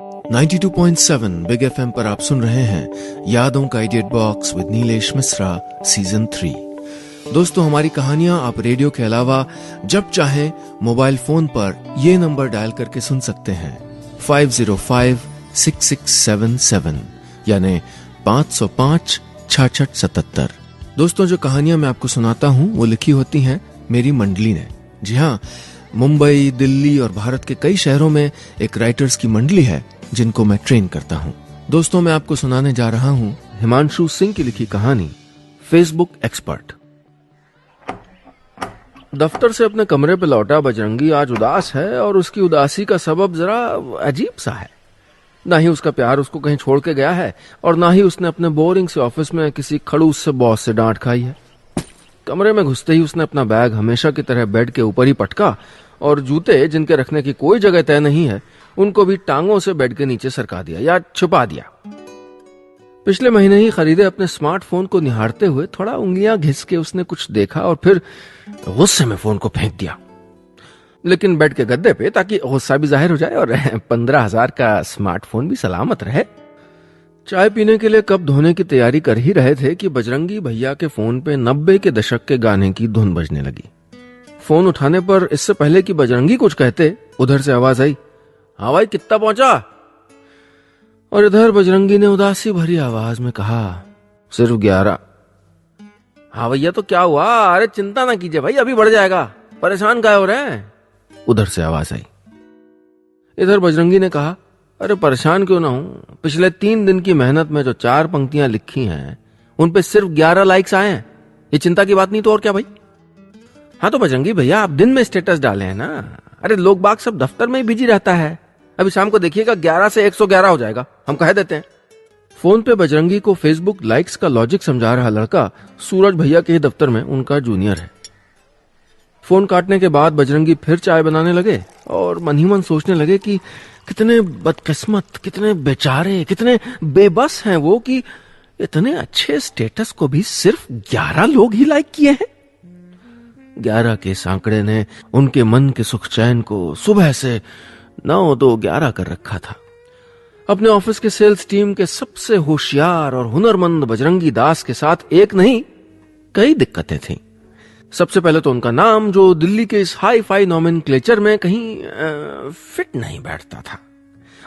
92.7 big FM पर आप सुन रहे हैं यादों का idiot box with Nilesh Mishra season 3। दोस्तों, हमारी कहानियां आप रेडियो के अलावा जब चाहें मोबाइल फोन पर ये नंबर डायल करके सुन सकते हैं 505-6677 यानी 505-6677। दोस्तों, जो कहानियां मैं आपको सुनाता हूं वो लिखी होती हैं मेरी मंडली ने। जी हाँ, मुंबई, दिल्ली और भारत के कई शहरों में एक राइटर्स की मंडली है जिनको मैं ट्रेन करता हूं। दोस्तों, मैं आपको सुनाने जा रहा हूं हिमांशु सिंह की लिखी कहानी फेसबुक एक्सपर्ट। दफ्तर से अपने कमरे पे लौटा बजरंगी आज उदास है और उसकी उदासी का सबब जरा अजीब सा है। ना ही उसका प्यार उसको कहीं छोड़ के गया है और ना ही उसने अपने बोरिंग से ऑफिस में किसी खड़ूस से बॉस से डांट खाई है। कमरे में घुसते ही उसने अपना बैग हमेशा की तरह बेड के ऊपर ही पटका और जूते, जिनके रखने की कोई जगह तय नहीं है, उनको भी टांगों से बेड के नीचे सरका दिया या छुपा दिया। पिछले महीने ही खरीदे अपने स्मार्टफोन को निहारते हुए थोड़ा उंगलियां घिस के उसने कुछ देखा और फिर गुस्से में फोन को फेंक दिया, लेकिन बेड के गद्दे पे, ताकि गुस्सा भी जाहिर हो जाए और 15,000 का स्मार्टफोन भी सलामत रहे। चाय पीने के लिए कप धोने की तैयारी कर ही रहे थे कि बजरंगी भैया के फोन पे 90 के दशक के गाने की धुन बजने लगी। फोन उठाने पर इससे पहले कि बजरंगी कुछ कहते, उधर से आवाज आई, हाँ भाई, कितना पहुंचा? और इधर बजरंगी ने उदासी भरी आवाज में कहा, सिर्फ 11। हाँ भैया, तो क्या हुआ? अरे चिंता ना कीजिए भाई, अभी बढ़ जाएगा, परेशान काहे हो रहे हैं? उधर से आवाज आई। इधर बजरंगी ने कहा, अरे परेशान क्यों ना हूं, पिछले 3 दिन की मेहनत में जो 4 पंक्तियां लिखी हैं उन पे सिर्फ 11 लाइक्स आए हैं। ये चिंता की बात नहीं तो और क्या भाई? हाँ तो बजरंगी भैया, आप दिन में स्टेटस डाले हैं ना। अरे लोग बाग सब दफ्तर में ही बिजी रहता है। अभी शाम को देखिएगा 11 से 111 हो जाएगा, हम कह देते हैं। फोन पे बजरंगी को फेसबुक लाइक्स का लॉजिक समझा रहा लड़का सूरज भैया के ही दफ्तर में उनका जूनियर है। फोन काटने के बाद बजरंगी फिर चाय बनाने लगे और मन ही मन सोचने लगे कि कितने बदकिस्मत, कितने बेचारे, कितने बेबस हैं वो कि इतने अच्छे स्टेटस को भी सिर्फ 11 लोग ही लाइक किए हैं। 11 के सांकड़े ने उनके मन के सुख चैन को सुबह से 9-2-11 कर रखा था। अपने ऑफिस के सेल्स टीम के सबसे होशियार और हुनरमंद बजरंगी दास के साथ एक नहीं कई दिक्कतें थीं। सबसे पहले तो उनका नाम, जो दिल्ली के इस हाई फाई नॉमेनक्लेचर में कहीं फिट नहीं बैठता था,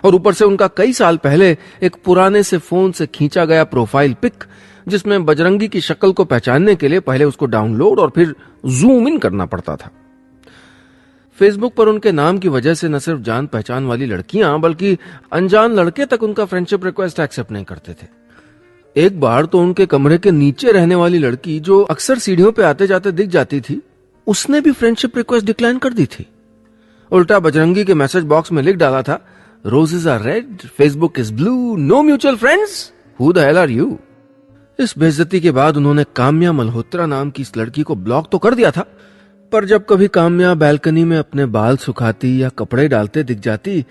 और ऊपर से उनका कई साल पहले एक पुराने से फोन से खींचा गया प्रोफाइल पिक, जिसमें बजरंगी की शक्ल को पहचानने के लिए पहले उसको डाउनलोड और फिर जूम इन करना पड़ता था। फेसबुक पर उनके नाम की वजह से न सिर्फ जान पहचान वाली लड़कियां बल्कि अनजान लड़के तक उनका फ्रेंडशिप रिक्वेस्ट एक्सेप्ट नहीं करते थे। एक बार तो उनके कमरे के नीचे रहने वाली लड़की, जो अक्सर सीढ़ियों पे आते जाते दिख जाती थी, उसने भी फ्रेंडशिप रिक्वेस्ट डिक्लाइन कर दी थी। उल्टा बजरंगी के मैसेज बॉक्स में लिख डाला था, roses are red, Facebook is blue, no mutual friends, who the hell are you. इस बेइज्जती के बाद उन्होंने काम्या मल्होत्रा नाम की इस लड़की को ब्लॉक तो कर दिया था, पर जब कभी काम्या बालकनी में अपने बाल सुखाती या कपड़े डालते दिख जाती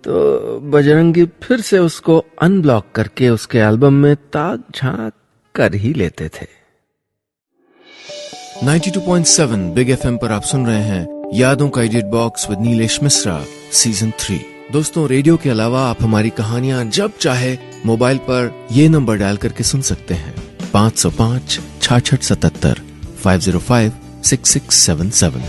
तो बजरंगी फिर से उसको अनब्लॉक करके उसके एल्बम में ताक झांक कर ही लेते थे। 92.7 बिग एफएम पर आप सुन रहे हैं यादों का idiot box with Nilesh Mishra season 3। दोस्तों, रेडियो के अलावा आप हमारी कहानियां जब चाहे मोबाइल पर ये नंबर डायल करके सुन सकते हैं 505-6677 505-6677।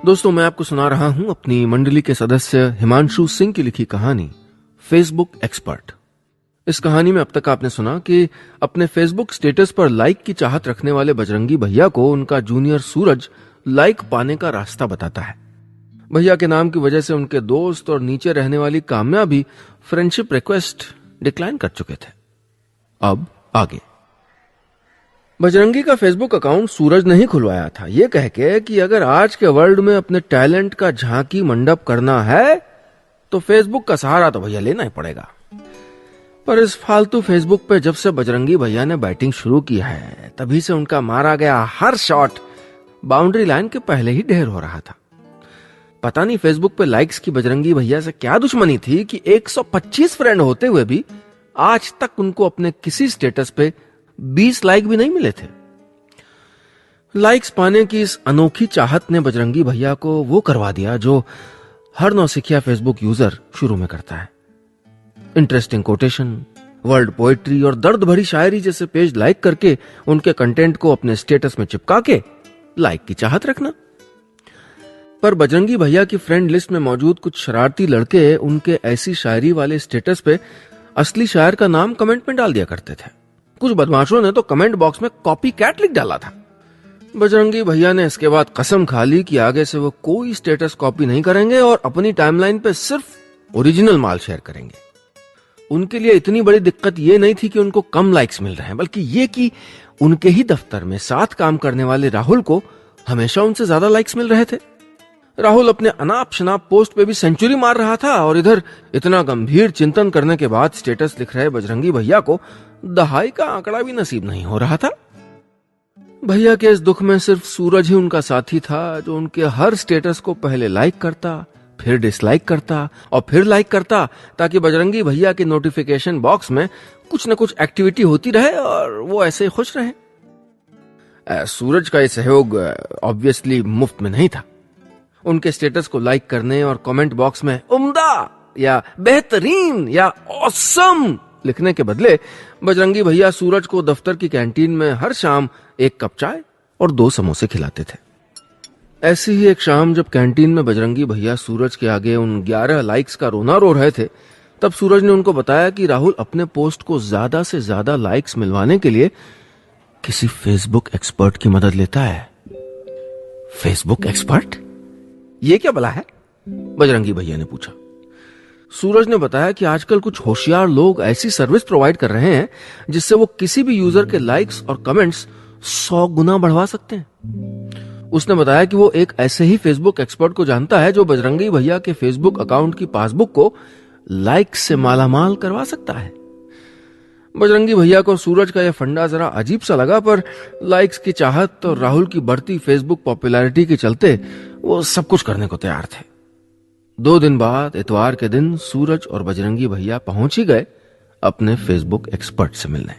दोस्तों, मैं आपको सुना रहा हूं अपनी मंडली के सदस्य हिमांशु सिंह की लिखी कहानी फेसबुक एक्सपर्ट। इस कहानी में अब तक आपने सुना कि अपने फेसबुक स्टेटस पर लाइक की चाहत रखने वाले बजरंगी भैया को उनका जूनियर सूरज लाइक पाने का रास्ता बताता है। भैया के नाम की वजह से उनके दोस्त और नीचे रहने वाली काम्या भी फ्रेंडशिप रिक्वेस्ट डिक्लाइन कर चुके थे। अब आगे। बजरंगी का फेसबुक अकाउंट सूरज ने ही खुलवाया था, ये कह के कि अगर आज के वर्ल्ड में अपने टैलेंट का झांकी मंडप करना है तो फेसबुक का सहारा तो भैया लेना ही पड़ेगा। पर इस फालतू फेसबुक पे जब से बजरंगी भैया ने बैटिंग शुरू की है, तभी से उनका मारा गया हर शॉट बाउंड्री लाइन के पहले ही ढेर हो रहा था। पता नहीं फेसबुक पे लाइक्स की बजरंगी भैया से क्या दुश्मनी थी कि 125 फ्रेंड होते हुए भी आज तक उनको अपने किसी स्टेटस पे 20 लाइक भी नहीं मिले थे। लाइक्स पाने की इस अनोखी चाहत ने बजरंगी भैया को वो करवा दिया जो हर नौसिखिया फेसबुक यूजर शुरू में करता है। इंटरेस्टिंग कोटेशन, वर्ल्ड पोएट्री और दर्द भरी शायरी जैसे पेज लाइक करके उनके कंटेंट को अपने स्टेटस में चिपका के लाइक की चाहत रखना। पर बजरंगी भैया की फ्रेंड लिस्ट में मौजूद कुछ शरारती लड़के उनके ऐसी शायरी वाले स्टेटस पे असली शायर का नाम कमेंट में डाल दिया करते थे। कुछ बदमाशों ने तो कमेंट बॉक्स में कॉपी कैट लिख डाला था। बजरंगी भैया ने इसके बाद कसम खा ली कि आगे से वो कोई स्टेटस कॉपी नहीं करेंगे और अपनी टाइमलाइन पे सिर्फ ओरिजिनल माल शेयर करेंगे। उनके लिए इतनी बड़ी दिक्कत ये नहीं थी कि उनको कम लाइक्स मिल रहे हैं, बल्कि ये कि उनके ही दफ्तर में साथ काम करने वाले राहुल को हमेशा उनसे ज्यादा लाइक्स मिल रहे थे। राहुल अपने अनाप शनाप पोस्ट पे भी सेंचुरी मार रहा था और इधर इतना गंभीर चिंतन करने के बाद स्टेटस लिख रहे बजरंगी भैया को दहाई का आंकड़ा भी नसीब नहीं हो रहा था। भैया के इस दुख में सिर्फ सूरज ही उनका साथी था, जो उनके हर स्टेटस को पहले लाइक करता, फिर डिसलाइक करता और फिर लाइक करता, ताकि बजरंगी भैया के नोटिफिकेशन बॉक्स में कुछ न कुछ एक्टिविटी होती रहे और वो ऐसे खुश रहे। सूरज का ये सहयोग ऑब्वियसली मुफ्त में नहीं था। उनके स्टेटस को लाइक करने और कमेंट बॉक्स में उम्दा या बेहतरीन या ऑसम लिखने के बदले बजरंगी भैया सूरज को दफ्तर की कैंटीन में हर शाम 1 कप चाय और 2 समोसे खिलाते थे। ऐसी ही एक शाम जब कैंटीन में बजरंगी भैया सूरज के आगे उन 11 लाइक्स का रोना रो रहे थे, तब सूरज ने उनको बताया कि राहुल अपने पोस्ट को ज्यादा से ज्यादा लाइक्स मिलवाने के लिए किसी फेसबुक एक्सपर्ट की मदद लेता है। Facebook expert? ये क्या भला है? बजरंगी भैया ने पूछा। सूरज ने बताया कि आजकल कुछ होशियार लोग ऐसी सर्विस प्रोवाइड कर रहे हैं जिससे वो किसी भी यूजर के लाइक्स और कमेंट्स 100 गुना बढ़वा सकते हैं। उसने बताया कि वो एक ऐसे ही फेसबुक एक्सपर्ट को जानता है जो बजरंगी भैया के फेसबुक अकाउंट की पासबुक को लाइक्स से मालामाल करवा सकता है। बजरंगी भैया को सूरज का यह फंडा जरा अजीब सा लगा, पर लाइक्स की चाहत और राहुल की बढ़ती फेसबुक पॉपुलैरिटी के चलते वो सब कुछ करने को तैयार थे। 2 दिन बाद इतवार के दिन सूरज और बजरंगी भैया पहुंच ही गए अपने फेसबुक एक्सपर्ट से मिलने।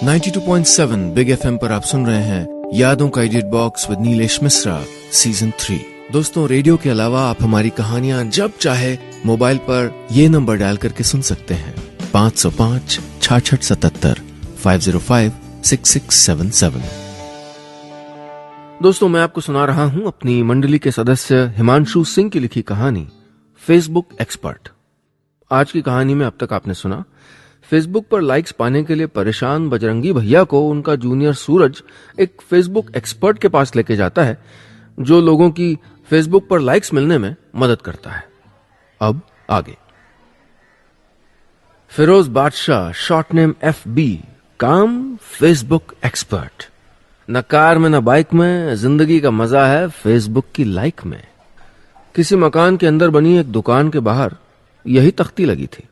92.7 बिग एफएम पर आप सुन रहे हैं यादों का edit box with Nilesh Mishra season 3। दोस्तों, रेडियो के अलावा आप हमारी कहानियां जब चाहे मोबाइल पर ये नंबर डायल करके सुन सकते हैं 505 6677 505 6677। दोस्तों, मैं आपको सुना रहा हूं अपनी मंडली के सदस्य हिमांशु सिंह की लिखी कहानी फेसबुक एक्सपर्ट। आज की कहानी में अब तक आपने सुना, फेसबुक पर लाइक्स पाने के लिए परेशान बजरंगी भैया को उनका जूनियर सूरज एक फेसबुक एक्सपर्ट के पास लेके जाता है, जो लोगों की फेसबुक पर लाइक्स मिलने में मदद करता है। अब आगे। फिरोज बादशाह, शॉर्ट नेम FB, काम फेसबुक एक्सपर्ट। न कार में न बाइक में, जिंदगी का मजा है फेसबुक की लाइक में। किसी मकान के अंदर बनी एक दुकान के बाहर यही तख्ती लगी थी।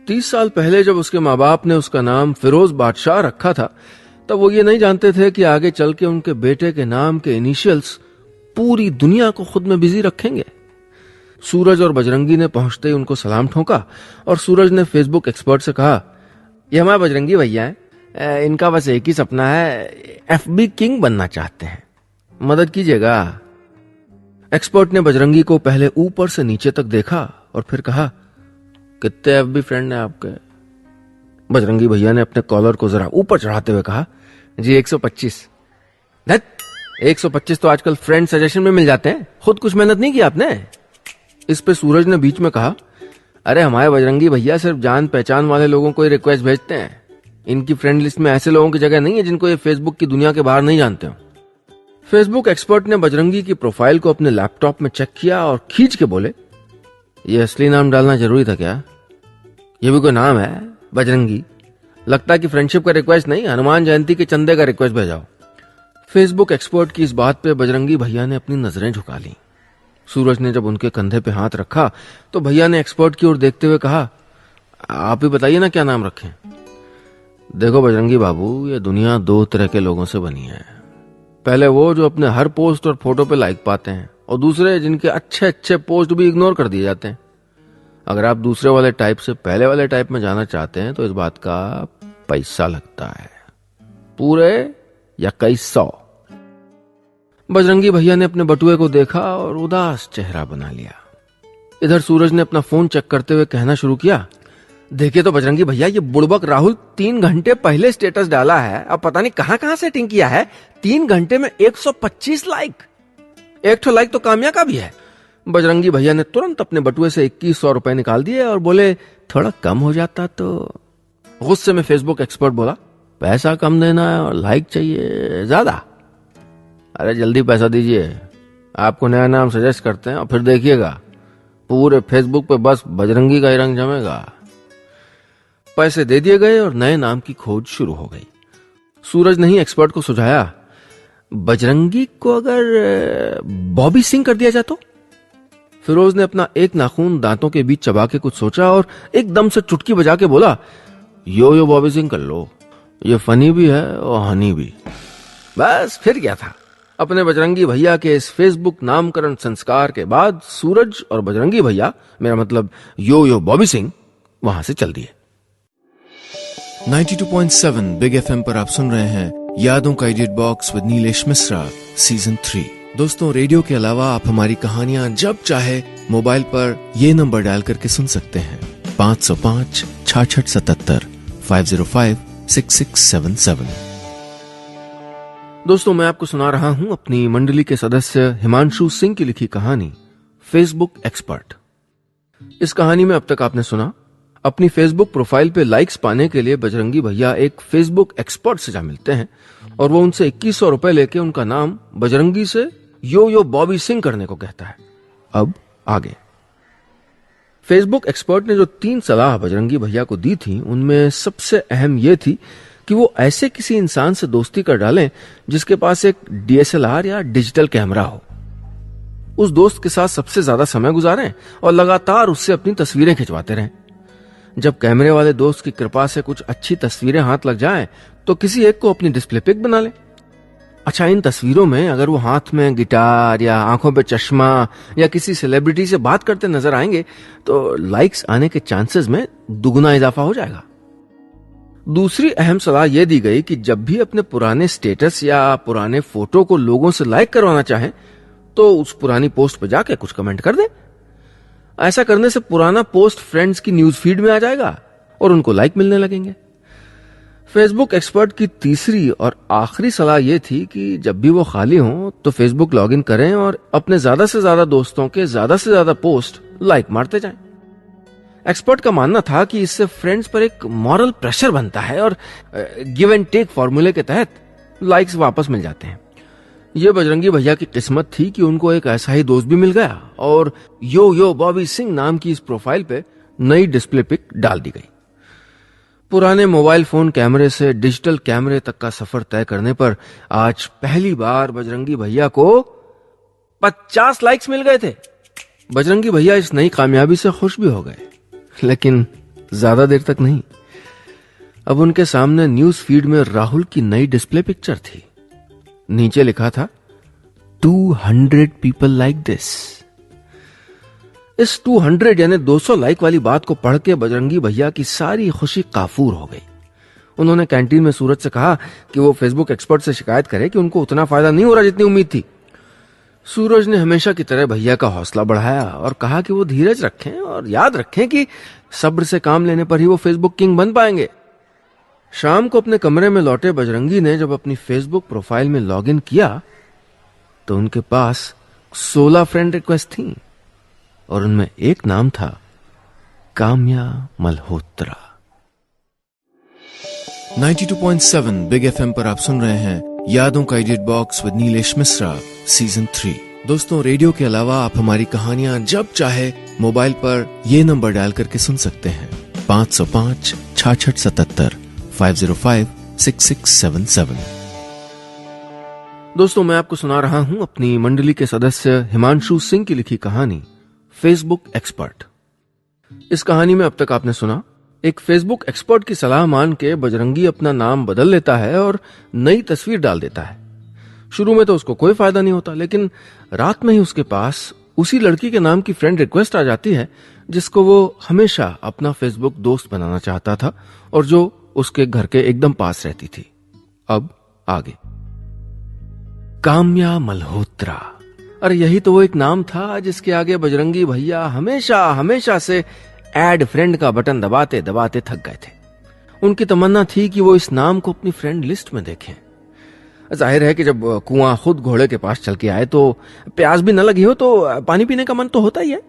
30 साल पहले जब उसके माँ बाप ने उसका नाम फिरोज बादशाह रखा था, तब वो ये नहीं जानते थे कि आगे चल के उनके बेटे के नाम के इनिशियल्स पूरी दुनिया को खुद में बिजी रखेंगे। सूरज और बजरंगी ने पहुंचते ही उनको सलाम ठोका और सूरज ने फेसबुक एक्सपर्ट से कहा, ये हमारे बजरंगी भैया हैं, इनका बस एक ही सपना है, FB किंग बनना चाहते हैं, मदद कीजिएगा। एक्सपर्ट ने बजरंगी को पहले ऊपर से नीचे तक देखा और फिर कहा, कितने FB फ्रेंड हैं आपके? बजरंगी भैया ने अपने कॉलर को जरा ऊपर चढ़ाते हुए कहा, जी 125। 125 तो आजकल फ्रेंड सजेशन में मिल जाते हैं, खुद कुछ मेहनत नहीं की आपने। इस पे सूरज ने बीच में कहा, अरे हमारे बजरंगी भैया सिर्फ जान पहचान वाले लोगों को ही रिक्वेस्ट भेजते हैं, इनकी फ्रेंड लिस्ट में ऐसे लोगों की जगह नहीं है जिनको ये फेसबुक की दुनिया के बाहर नहीं जानते हो। फेसबुक एक्सपर्ट ने बजरंगी की प्रोफाइल को अपने लैपटॉप में चेक किया और खींच के बोले, ये असली नाम डालना जरूरी था क्या? ये भी कोई नाम है बजरंगी? लगता है कि फ्रेंडशिप का रिक्वेस्ट नहीं, हनुमान जयंती के चंदे का रिक्वेस्ट भेजाओ। फेसबुक एक्सपर्ट की इस बात पे बजरंगी भैया ने अपनी नजरें झुका ली। सूरज ने जब उनके कंधे पे हाथ रखा तो भैया ने एक्सपर्ट की ओर देखते हुए कहा, आप ही बताइए ना क्या नाम रखें। देखो बजरंगी बाबू, ये दुनिया 2 तरह के लोगों से बनी है। पहले वो जो अपने हर पोस्ट और फोटो पे लाइक पाते हैं, और दूसरे जिनके अच्छे अच्छे पोस्ट भी इग्नोर कर दिए जाते हैं। अगर आप दूसरे वाले टाइप से पहले वाले टाइप में जाना चाहते हैं तो इस बात का पैसा लगता है, पूरे या कई 100। बजरंगी भैया ने अपने बटुए को देखा और उदास चेहरा बना लिया। इधर सूरज ने अपना फोन चेक करते हुए कहना शुरू किया, देखिए तो बजरंगी भैया, ये बुड़बक राहुल 3 घंटे पहले स्टेटस डाला है, अब पता नहीं कहां सेटिंग किया है। 3 घंटे में 125 लाइक। एक ठो लाइक तो कामया का भी है। बजरंगी भैया ने तुरंत अपने बटुए से 2100 रुपए निकाल दिए और बोले, थोड़ा कम हो जाता तो। गुस्से में फेसबुक एक्सपर्ट बोला, पैसा कम देना है और लाइक चाहिए ज्यादा। अरे जल्दी पैसा दीजिए, आपको नया नाम सजेस्ट करते हैं और फिर देखिएगा पूरे फेसबुक पे बस बजरंगी का ही रंग जमेगा। पैसे दे दिए गए और नए नाम की खोज शुरू हो गई। सूरज ने ही एक्सपर्ट को सुझाया, बजरंगी को अगर बॉबी सिंह कर दिया जाए तो। फिरोज ने अपना एक नाखून दांतों के बीच चबा के कुछ सोचा और एकदम से चुटकी बजा के बोला, यो यो बॉबी सिंह कर लो, ये फनी भी है और हनी भी। बस फिर क्या था। अपने बजरंगी भैया के इस फेसबुक नामकरण संस्कार के बाद सूरज और बजरंगी भैया, मेरा मतलब यो यो बॉबी सिंह, वहां से चल दिए। 92.7 बिग एफएम पर आप सुन रहे हैं यादों का edit box with Nilesh Mishra season 3। दोस्तों, रेडियो के अलावा आप हमारी कहानियां जब चाहे मोबाइल पर ये नंबर डायल करके सुन सकते हैं, 505 6677 505 6677। दोस्तों, मैं आपको सुना रहा हूं अपनी मंडली के सदस्य हिमांशु सिंह की लिखी कहानी फेसबुक एक्सपर्ट। इस कहानी में अब तक आपने सुना, अपनी फेसबुक प्रोफाइल पे लाइक्स पाने के लिए बजरंगी भैया एक फेसबुक एक्सपर्ट से जा मिलते हैं और वो उनसे 2100 रुपए लेके उनका नाम बजरंगी से यो यो बॉबी सिंह करने को कहता है। अब आगे। फेसबुक एक्सपर्ट ने जो 3 सलाह बजरंगी भैया को दी थी, उनमें सबसे अहम यह थी कि वो ऐसे किसी इंसान से दोस्ती कर डालें जिसके पास एक DSLR या डिजिटल कैमरा हो। उस दोस्त के साथ सबसे ज्यादा समय गुजारें और लगातार उससे अपनी तस्वीरें खिंचवाते रहें। जब कैमरे वाले दोस्त की कृपा से कुछ अच्छी तस्वीरें हाथ लग जाएं, तो किसी एक को अपनी डिस्प्ले पिक बना लें। अच्छा, इन तस्वीरों में अगर वो हाथ में गिटार या आंखों पे चश्मा या किसी सेलिब्रिटी से बात करते नजर आएंगे तो लाइक्स आने के चांसेस में दुगुना इजाफा हो जाएगा। दूसरी अहम सलाह यह दी गई कि जब भी अपने पुराने स्टेटस या पुराने फोटो को लोगों से लाइक करवाना चाहें तो उस पुरानी पोस्ट पर जाके कुछ कमेंट कर दें। ऐसा करने से पुराना पोस्ट फ्रेंड्स की न्यूज फीड में आ जाएगा और उनको लाइक मिलने लगेंगे। फेसबुक एक्सपर्ट की तीसरी और आखिरी सलाह यह थी कि जब भी वो खाली हों तो फेसबुक लॉगिन करें और अपने ज्यादा से ज्यादा दोस्तों के ज्यादा से ज्यादा पोस्ट लाइक मारते जाएं। एक्सपर्ट का मानना था कि इससे फ्रेंड्स पर एक मॉरल प्रेशर बनता है और गिव एंड टेक फॉर्मूले के तहत लाइक्स वापस मिल जाते हैं। यह बजरंगी भैया की किस्मत थी कि उनको एक ऐसा ही दोस्त भी मिल गया और यो यो बॉबी सिंह नाम की इस प्रोफाइल पे नई डिस्प्ले पिक डाल दी गई। पुराने मोबाइल फोन कैमरे से डिजिटल कैमरे तक का सफर तय करने पर आज पहली बार बजरंगी भैया को 50 लाइक्स मिल गए थे। बजरंगी भैया इस नई कामयाबी से खुश भी हो गए, लेकिन ज्यादा देर तक नहीं। अब उनके सामने न्यूज फीड में राहुल की नई डिस्प्ले पिक्चर थी। नीचे लिखा था 200 पीपल लाइक दिस। इस 200 यानी 200 लाइक वाली बात को पढ़ के बजरंगी भैया की सारी खुशी काफूर हो गई। उन्होंने कैंटीन में सूरज से कहा कि वो फेसबुक एक्सपर्ट से शिकायत करे कि उनको उतना फायदा नहीं हो रहा जितनी उम्मीद थी। सूरज ने हमेशा की तरह भैया का हौसला बढ़ाया और कहा कि वो धीरज रखें और याद रखें कि सब्र से काम लेने पर ही वो फेसबुक किंग बन पाएंगे। शाम को अपने कमरे में लौटे बजरंगी ने जब अपनी फेसबुक प्रोफाइल में लॉगिन किया तो उनके पास 16 फ्रेंड रिक्वेस्ट थी और उनमें एक नाम था काम्या मल्होत्रा। 92.7 बिग एफएम पर आप सुन रहे हैं यादों का edit box with Nilesh Mishra season 3। दोस्तों, रेडियो के अलावा आप हमारी कहानियां जब चाहे मोबाइल पर ये नंबर डायल करके सुन सकते हैं, 505 6677 505 6677। दोस्तों, मैं आपको सुना रहा हूं अपनी मंडली के सदस्य हिमांशु सिंह की लिखी कहानी फेसबुक एक्सपर्ट। इस कहानी में अब तक आपने सुना, एक फेसबुक एक्सपर्ट की सलाह मान के बजरंगी अपना नाम बदल लेता है और नई तस्वीर डाल देता है। शुरू में तो उसको कोई फायदा नहीं होता, लेकिन रात में ही उसके पास उसी लड़की के नाम की फ्रेंड रिक्वेस्ट आ जाती है जिसको वो हमेशा अपना फेसबुक दोस्त बनाना चाहता था और जो उसके घर के एकदम पास रहती थी। अब आगे। काम्या मल्होत्रा। अरे यही तो वो एक नाम था जिसके आगे बजरंगी भैया हमेशा हमेशा से ऐड फ्रेंड का बटन दबाते दबाते थक गए थे। उनकी तमन्ना थी कि वो इस नाम को अपनी फ्रेंड लिस्ट में देखें। जाहिर है कि जब कुआं खुद घोड़े के पास चल के आए तो प्यास भी न लगी हो तो पानी पीने का मन तो होता ही है।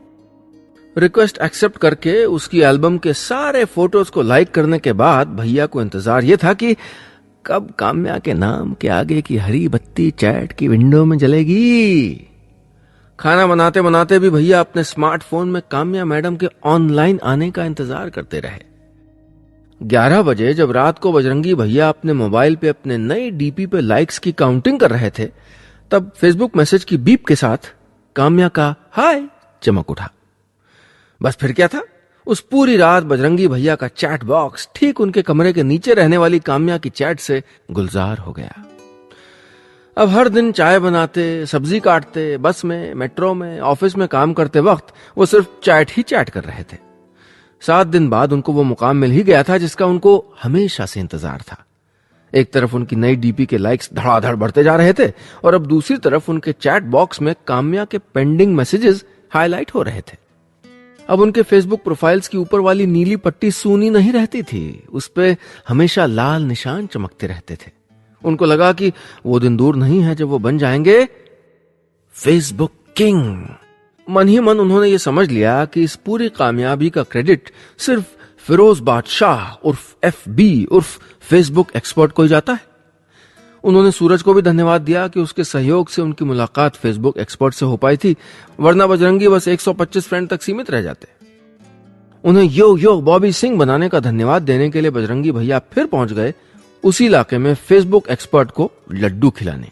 रिक्वेस्ट एक्सेप्ट करके उसकी एल्बम के सारे फोटोज को लाइक करने के बाद भैया को इंतजार यह था कि कब काम्या के नाम के आगे की हरी बत्ती चैट की विंडो में जलेगी। खाना बनाते बनाते भी भैया अपने स्मार्टफोन में काम्या मैडम के ऑनलाइन आने का इंतजार करते रहे। 11 बजे जब रात को बजरंगी भैया अपने मोबाइल पे अपने नए डीपी पे लाइक्स की काउंटिंग कर रहे थे, तब फेसबुक मैसेज की बीप के साथ काम्या का हाय चमक उठा। बस फिर क्या था, उस पूरी रात बजरंगी भैया का चैट बॉक्स ठीक उनके कमरे के नीचे रहने वाली काम्या की चैट से गुलजार हो गया। अब हर दिन चाय बनाते, सब्जी काटते, बस में, मेट्रो में, ऑफिस में काम करते वक्त वो सिर्फ चैट ही चैट कर रहे थे। 7 दिन बाद उनको वो मुकाम मिल ही गया था जिसका उनको हमेशा से इंतजार था। एक तरफ उनकी नई डीपी के लाइक्स धड़ाधड़ बढ़ते जा रहे थे और अब दूसरी तरफ उनके चैट बॉक्स में काम्या के पेंडिंग मैसेजेस हाईलाइट हो रहे थे। अब उनके फेसबुक प्रोफाइल्स की ऊपर वाली नीली पट्टी सूनी नहीं रहती थी, उस पे हमेशा लाल निशान चमकते रहते थे। उनको लगा कि वो दिन दूर नहीं है जब वो बन जाएंगे फेसबुक किंग। मन ही मन उन्होंने ये समझ लिया कि इस पूरी कामयाबी का क्रेडिट सिर्फ फिरोज बादशाह उर्फ FB उर्फ फेसबुक एक्सपर्ट को ही जाता है। उन्होंने सूरज को भी धन्यवाद दिया कि उसके सहयोग से उनकी मुलाकात फेसबुक एक्सपर्ट से हो पाई थी, वरना बजरंगी बस 125 फ्रेंड तक सीमित रह जाते। उन्हें यो बॉबी सिंह बनाने का धन्यवाद देने के लिए बजरंगी भैया फिर पहुंच गए उसी इलाके में फेसबुक एक्सपर्ट को लड्डू खिलाने।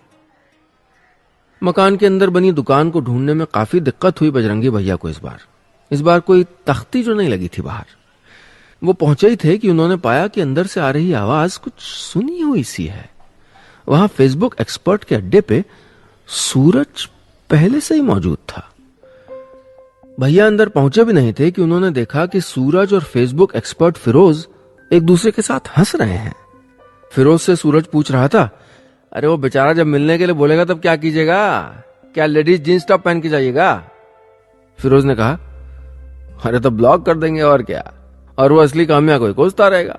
मकान के अंदर बनी दुकान को ढूंढने में काफी दिक्कत हुई बजरंगी भैया को। इस बार कोई तख्ती जो नहीं लगी थी बाहर। वो पहुंचे ही थे कि उन्होंने पाया कि अंदर से आ रही आवाज कुछ सुनी हुई सी है। वहां फेसबुक एक्सपर्ट के अड्डे पे सूरज पहले से ही मौजूद था। भैया अंदर पहुंचे भी नहीं थे कि उन्होंने देखा कि सूरज और फेसबुक एक्सपर्ट फिरोज एक दूसरे के साथ हंस रहे हैं। फिरोज से सूरज पूछ रहा था, अरे वो बेचारा जब मिलने के लिए बोलेगा तब क्या कीजिएगा? क्या लेडीज जींस टॉप पहन के जाइएगा? फिरोज ने कहा, अरे तो ब्लॉक कर देंगे और क्या, और वो असली काम्या को कोसता रहेगा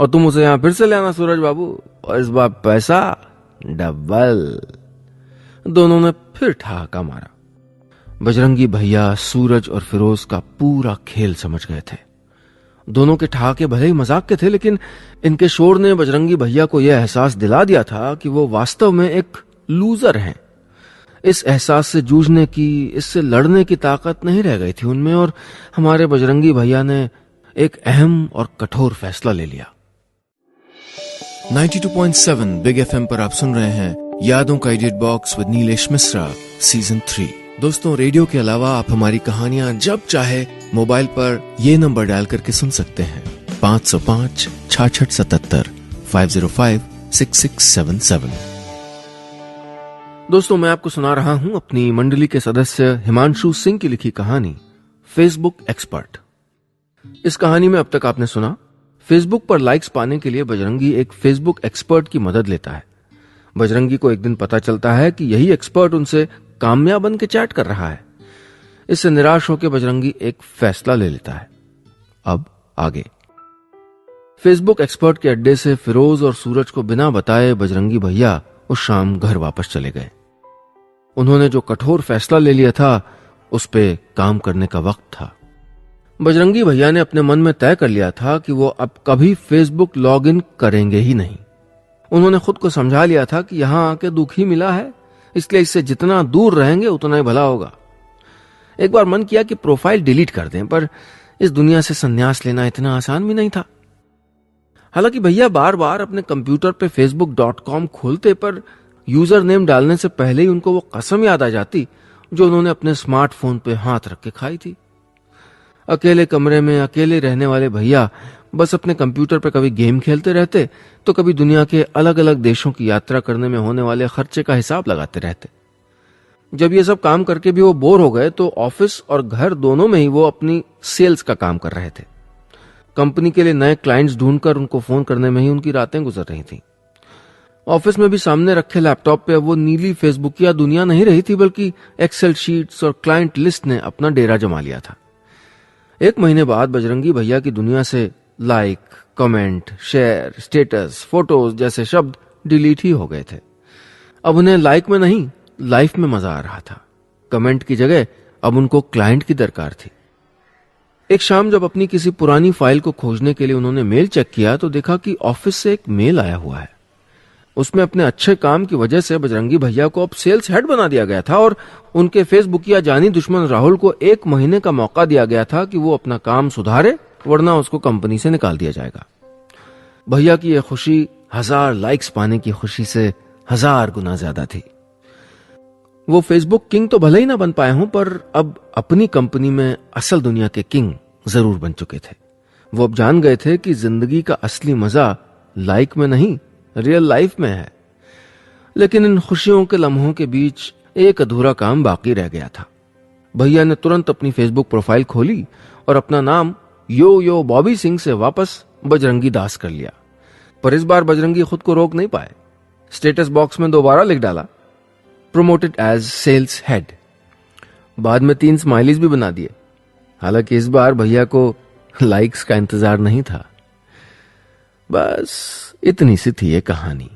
और तुम उसे यहां फिर से ले आना सूरज बाबू, और इस बार पैसा डबल। दोनों ने फिर ठहाका मारा। बजरंगी भैया सूरज और फिरोज का पूरा खेल समझ गए थे। दोनों के ठहाके भले ही मजाक के थे, लेकिन इनके शोर ने बजरंगी भैया को यह एहसास दिला दिया था कि वो वास्तव में एक लूजर हैं। इस एहसास से जूझने की, इससे लड़ने की ताकत नहीं रह गई थी उनमें, और हमारे बजरंगी भैया ने एक अहम और कठोर फैसला ले लिया। 92.7 बिग FM पर आप सुन रहे हैं यादों का edit box with Nilesh Mishra season 3। दोस्तों, रेडियो के अलावा आप हमारी कहानियां जब चाहे मोबाइल पर ये नंबर डायल करके सुन सकते हैं 505-6677 505-6677। दोस्तों, मैं आपको सुना रहा हूं अपनी मंडली के सदस्य हिमांशु सिंह की लिखी कहानी फेसबुक एक्सपर्ट। इस कहानी में अब तक आपने सुना, फेसबुक पर लाइक्स पाने के लिए बजरंगी एक फेसबुक एक्सपर्ट की मदद लेता है। बजरंगी को एक दिन पता चलता है कि यही एक्सपर्ट उनसे काम्या बन के चैट कर रहा है। इससे निराश होकर बजरंगी एक फैसला ले लेता है। अब आगे। फेसबुक एक्सपर्ट के अड्डे से फिरोज और सूरज को बिना बताए बजरंगी भैया उस शाम घर वापस चले गए। उन्होंने जो कठोर फैसला ले लिया था उस पे काम करने का वक्त था। बजरंगी भैया ने अपने मन में तय कर लिया था कि वो अब कभी फेसबुक लॉग इन करेंगे ही नहीं। उन्होंने खुद को समझा लिया था कि यहां आके दुख ही मिला है, इसलिए इससे जितना दूर रहेंगे उतना ही भला होगा। एक बार मन किया कि प्रोफाइल डिलीट कर दें, पर इस दुनिया से संन्यास लेना इतना आसान भी नहीं था। हालांकि भैया बार बार अपने कंप्यूटर पे facebook.com खोलते, पर यूजर नेम डालने से पहले ही उनको वो कसम याद आ जाती जो उन्होंने अपने स्मार्टफोन पे हाथ रख के खाई थी। अकेले कमरे में अकेले रहने वाले भैया बस अपने कंप्यूटर पे कभी गेम खेलते रहते तो कभी दुनिया के अलग अलग देशों की यात्रा करने में होने वाले खर्चे का हिसाब लगाते रहते। जब ये सब काम करके भी वो बोर हो गए तो ऑफिस और घर दोनों में ही वो अपनी सेल्स का काम कर रहे थे। कंपनी के लिए नए क्लाइंट्स ढूंढकर उनको फोन करने में ही उनकी रातें गुजर रही थी। ऑफिस में भी सामने रखे लैपटॉप पे वो नीली फेसबुकिया दुनिया नहीं रही थी, बल्कि एक्सेल शीट्स और क्लाइंट लिस्ट ने अपना डेरा जमा लिया था। 1 महीने बाद बजरंगी भैया की दुनिया से like, comment, share, status, photos जैसे शब्द डिलीट ही हो गए थे। अब उन्हें लाइक में नहीं, लाइफ में मजा आ रहा था। कमेंट की जगह अब उनको क्लाइंट की दरकार थी। एक शाम जब अपनी किसी पुरानी फाइल को खोजने के लिए उन्होंने मेल चेक किया तो देखा कि ऑफिस से एक मेल आया हुआ है। उसमें अपने अच्छे काम की वजह से बजरंगी भैया को अब सेल्स हेड बना दिया गया था और उनके फेसबुकिया जानी दुश्मन राहुल को 1 महीने का मौका दिया गया था कि वो अपना काम सुधारे, वरना उसको कंपनी से निकाल दिया जाएगा। भैया की यह खुशी 1000 लाइक्स पाने की खुशी से 1000 गुना ज्यादा थी। वो फेसबुक किंग तो भले ही ना बन पाए हों, पर अब अपनी कंपनी में असल दुनिया के किंग जरूर बन चुके थे। वो अब जान गए थे कि जिंदगी का असली मजा लाइक में नहीं, रियल लाइफ में है। लेकिन इन खुशियों के लम्हों के बीच एक अधूरा काम बाकी रह गया था। भैया ने तुरंत अपनी फेसबुक प्रोफाइल खोली और अपना नाम यो यो बॉबी सिंह से वापस बजरंगी दास कर लिया। पर इस बार बजरंगी खुद को रोक नहीं पाए। स्टेटस बॉक्स में दोबारा लिख डाला, प्रोमोटेड एज सेल्स हेड। बाद में 3 स्माइलीज भी बना दिए। हालांकि इस बार भैया को लाइक्स का इंतजार नहीं था। बस इतनी सी थी ये कहानी।